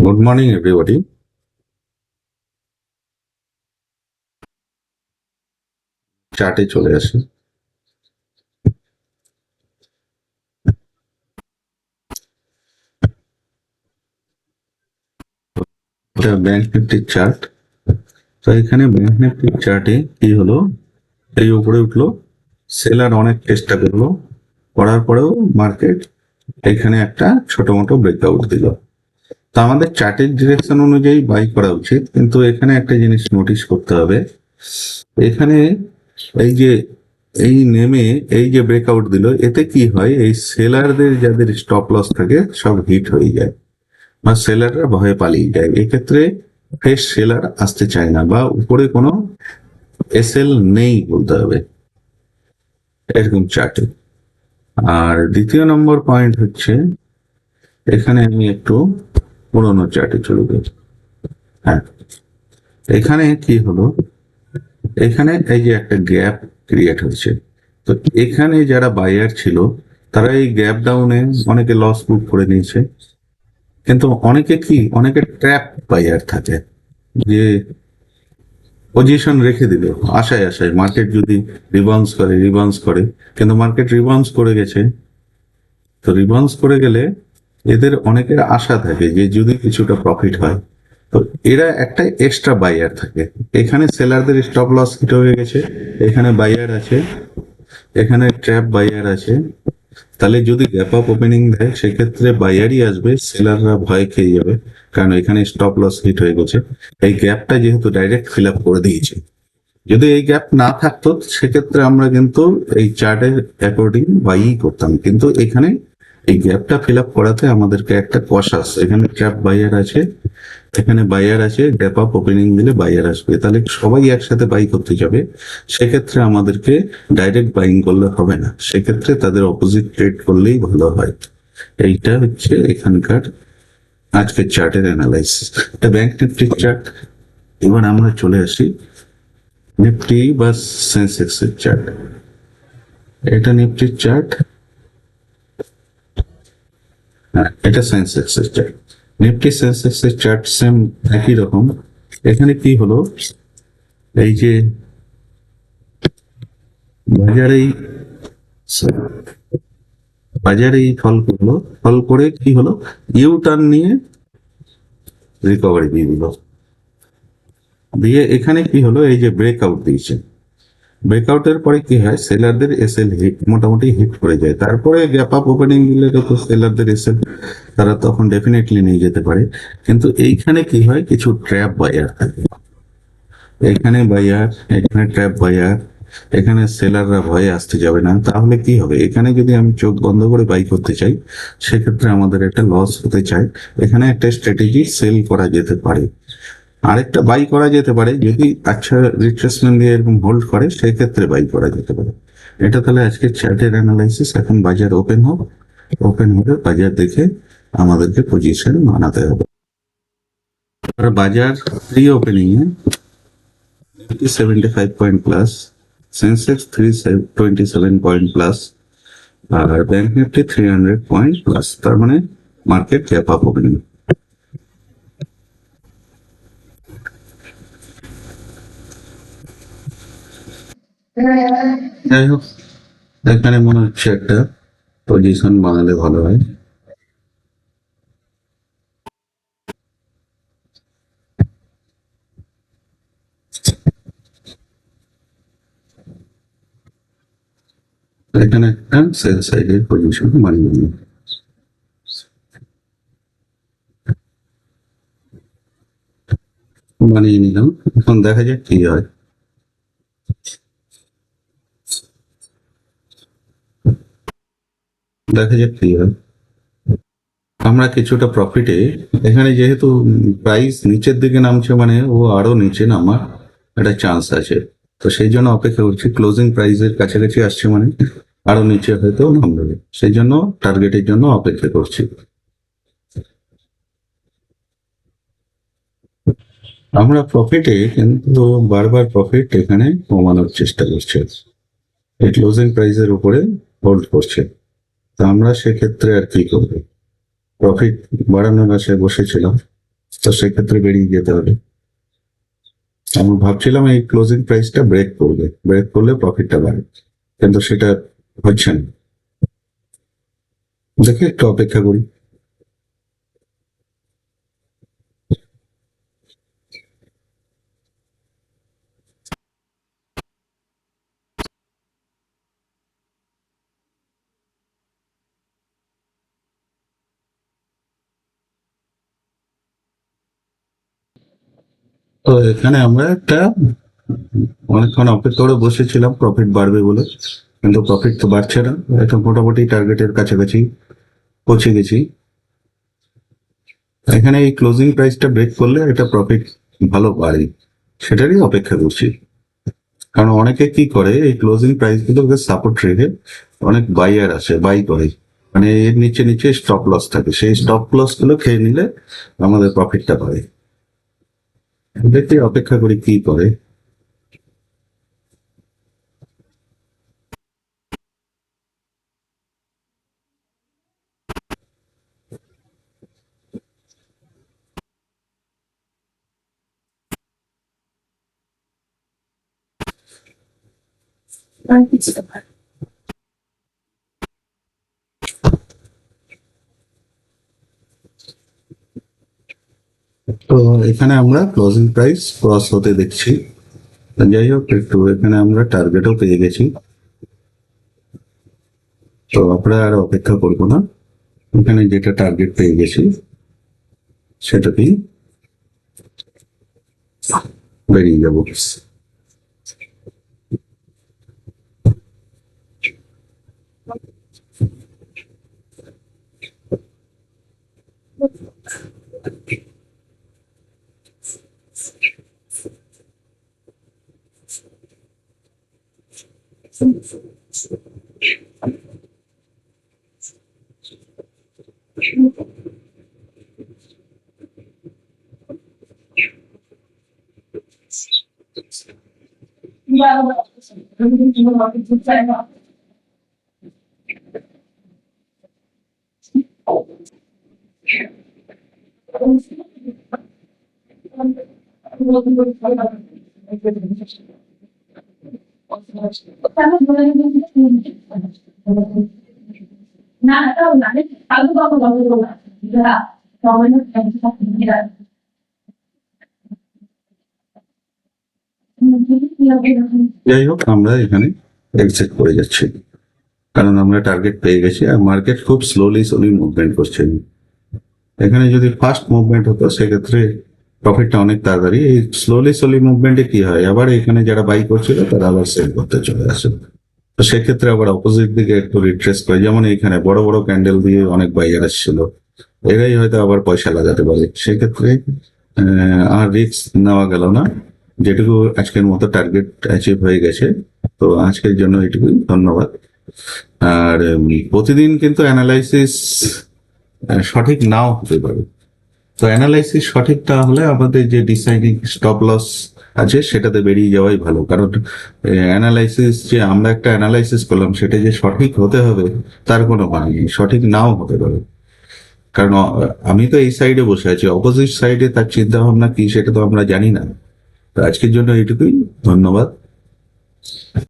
Good morning, everybody. চার্টে চলে আসি। এটা ব্যাংক নিফটির চার্ট। তো এখানে ব্যাংক নিফটির চার্টে কি হলো, এই উপরে উঠলো, সেলার অনেক চেষ্টা করলো, করার পরেও মার্কেট এখানে একটা ছোট মোটো ব্রেকআউট দিল। তো আমাদের চার্টের ডিরেকশন অনুযায়ী বাই করা উচিত, কিন্তু এখানে একটা জিনিস নোটিশ করতে হবে। এখানে এই যে এই নেমে এই যে ব্রেকআউট দিল, এতে কি হয়, এই সেলারদের যাদের স্টপ লস থাকে সব হিট হয়ে যায় বা সেলাররা ভয়ে পালিয়ে যায়। এক্ষেত্রে ফ্রেশ সেলার আসতে চায় না বা উপরে কোনো এসএল নেই বলতে হবে এরকম চার্টে। আর দ্বিতীয় নম্বর পয়েন্ট হচ্ছে, এখানে আমি একটু পুরোনো চার্টে চলে যাই। হ্যাঁ, এখানে কি হলো, এখানে এই যে একটা গ্যাপ ক্রিয়েট হয়েছে। তো এখানে যারা বায়ার ছিল তারা এই গ্যাপ ডাউনে অনেকে লস বুক করে নিয়েছে, কিন্তু অনেকে ট্র্যাপ বায়ার থাকে যে পজিশন রেখে দিল আশায় আশায় মার্কেট যদি রিবাউন্স করে, কিন্তু মার্কেট রিবাউন্স করে গেছে। তো রিবাউন্স করে গেলে এদের অনেকের আশা থাকে যে যদি কিছুটা প্রফিট হয়, তো এরা একটা এক্সট্রা বায়ার থাকে। এখানে সেলারদের স্টপ লস হিট হয়ে গেছে, এখানে বায়ার আছে, এখানে ট্র্যাপ বায়ার আছে। তাহলে যদি গ্যাপ আপ ওপেনিং দেয় সেক্ষেত্রে বায়ারই আসবে, সেলাররা ভয় খেয়ে যাবে, কারণ এখানে স্টপ লস হিট হয়ে গেছে। এই গ্যাপটা যেহেতু ডাইরেক্ট ফিল আপ করে দিয়েছে, যদি এই গ্যাপ না থাকতো সেক্ষেত্রে আমরা কিন্তু এই চার্টের অ্যাকর্ডিং বাই করতাম, কিন্তু এখানে এই গ্যাপটা ফিল আপ করাতে আমাদেরকে একটা কশাস, এখানে ট্র্যাপ বায়ার আছে, এখানে বায়ার আছে, গ্যাপ আপ ওপেনিং দিলে বায়ার আসবে, তাহলে সবাই একসাথে বাই করতে যাবে। সেক্ষেত্রে আমাদেরকে ডাইরেক্ট বাইং করলে হবে না, সেক্ষেত্রে তাদের অপোজিট ট্রেড করলেই ভালো হয়। এইটা হচ্ছে এখানকার আজকের চার্টের অ্যানালাইসিস। এটা ব্যাংক নিফটির চার্ট। এবার আমরা চলে আসি নিফটি বা সেন্সেক্সের চার্ট। এটা নিফটির চার্ট, হ্যাঁ এটা সেন্সেক্সের চার্ট। নিফটি সেন্সেক্সের চার্ট সেম একই রকম। এখানে কি হলো, এই যে বাজারেই বাজারেই ফল করলো, ফল করে কি হলো, ইউ টার্ন নিয়ে রিকভারি দিয়ে দিল, দিয়ে এখানে কি হলো, এই যে ব্রেকআউট দিয়েছে, ব্রেকআউটের পরে কি হয়, সেলারদের এসএল হিট মোটামুটি হিট করে যায়। তারপরে গ্যাপ আপ ওপেনিং দিলে তো সেলারদের এসএল তারা তখন ডেফিনেটলি নিয়ে যেতে পারে। কিন্তু এইখানে কি হয়, কিছু ট্র্যাপ বায়ার থাকে, এখানে বায়ার, এখানে ট্র্যাপ বায়ার, এখানে সেলাররা ভয়ে আসতে যাবে না। তাহলে কি হবে, এখানে যদি আমি চোখ বন্ধ করে বাই করতে চাই সেক্ষেত্রে আমাদের একটা লস হতে চায়। এখানে একটা স্ট্র্যাটেজি সেল করা যেতে পারে, আরেকটা বাই করা যেতে পারে যদি আচ্ছা রিট্রেসমেন্ট দিয়ে এরকম হোল্ড করে, সেক্ষেত্রে বাই করা যেতে পারে। এটা তাহলে আজকে চার্টের অ্যানালাইসিস। এখন বাজার ওপেন হোক, ওপেন হলে বাজার দেখে আমাদেরকে পজিশন বানাতে হবে। বাজার প্রি ওপেনিং এ 75 point plus, Sensex 327 point plus, আর ব্যাংক নিফটি 300 পয়েন্ট প্লাস, তার মানে মার্কেট গ্যাপ আপ ওপেনিং। যাই হোক, এখানে মনে হচ্ছে একটা পজিশন বানালে ভালো হয়। এখানে একটা সেল সাইডের পজিশন বানিয়ে নিই, বানিয়ে নিলাম। এখন দেখা যাক কি হয়, দেখা যাক কি হয়। আমরা কিছুটা প্রফিটে, এখানে যেহেতু প্রাইস নিচের দিকে নামছে মানে ও আরো নিচে নামার একটা চান্স আছে, তো সেই জন্য অপেক্ষা করছি। ক্লোজিং প্রাইসের কাছাকাছি আসছে মানে আরো নিচে হয়তো নামবে, সেই জন্য টার্গেটের জন্য অপেক্ষা করছি। আমরা প্রফিটে, কিন্তু বারবার প্রফিট এখানে কমানোর চেষ্টা করছে, এই ক্লোজিং প্রাইসের উপরে হোল্ড করছে। তো আমরা সেক্ষেত্রে আর কি করবো, প্রফিট বাড়ানোর আশায় বসেছিলাম, তো সেক্ষেত্রে বেরিয়ে যেতে হবে। আমি ভাবছিলাম এই ক্লোজিং প্রাইসটা ব্রেক করলে প্রফিটটা বাড়ে, কিন্তু সেটা হচ্ছে না। দেখে একটু অপেক্ষা করি। তো এখানে আমরা অনেকক্ষণ অপেক্ষা করে বসেছিলাম প্রফিট বাড়বে বলে, কিন্তু প্রফিট তো বাড়ছে না। এটা মোটামুটি টার্গেটের কাছাকাছি পৌঁছে গেছি। এখানে এই ক্লোজিং প্রাইসটা ব্রেক করলে এটা প্রফিট ভালো বাড়ে, সেটারই অপেক্ষা করছি। কারণ অনেকে কি করে, এই ক্লোজিং প্রাইস গুলোকে সাপোর্ট রেখে অনেক বাইয়ার আসে, বাই করে, মানে এর নিচে নিচে স্টপ লস থাকে, সেই স্টপ লস গুলো খেয়ে নিলে আমাদের প্রফিটটা বাড়ে। দেখি অপেক্ষা করি কি করে। তো এখানে আমরা ক্লোজিং প্রাইস ক্রস হতে দেখছি। যাই হোক, একটু এখানে আমরা টার্গেটও পেয়ে গেছি, তো আমরা আর অপেক্ষা করবো না। এখানে যেটা টার্গেট পেয়ে গেছি সেটাতেই বেরিয়ে যাব। যাই হোক, আমরা এখানে এক্সিট করে যাচ্ছি, কারণ আমরা টার্গেট পেয়ে গেছি আর মার্কেট খুব স্লোলি মুভমেন্ট করছে। এখানে যদি ফাস্ট মুভমেন্ট হতো সেক্ষেত্রে প্রফিটটা অনেক তাড়াতাড়ি। এই স্লোলি মুভমেন্টে কি হয়, আবার এখানে যারা বাই করছিল তারা আবার সেল করতে চলে আসে। তো সেক্ষেত্রে আবার অপোজিট দিকে একটু রিট্রেস করে, যেমন এখানে বড় বড় ক্যান্ডেল দিয়ে অনেক বাইয়ার আসছিল, এরাই হয়তো আবার পয়সা লাগাতে পারে। সেক্ষেত্রে আর রিস্ক নেওয়া গেল না। যেটুকু আজকের মতো টার্গেট অ্যাচিভ হয়ে গেছে। তো আজকের জন্য এটুকুই, ধন্যবাদ। আর প্রতিদিন কিন্তু অ্যানালাইসিস সঠিক নাও হতে পারে। তো অ্যানালাইসিস সঠিকটা হলে আমাদের যে ডিসাইডিং স্টপ লস আছে সেটাতে বেরিয়ে যাওয়াই ভালো। কারণ অ্যানালাইসিস, যে আমরা একটা অ্যানালাইসিস করলাম সেটা যে সঠিক হতে হবে তার কোনো মানে নেই, সঠিক নাও হতে পারে। কারণ আমি তো এই সাইডে বসে আছি, অপোজিট সাইডে তার চিন্তা ভাবনা কি সেটা তো আমরা জানি না। তো আজকের জন্য এইটুকুই, ধন্যবাদ।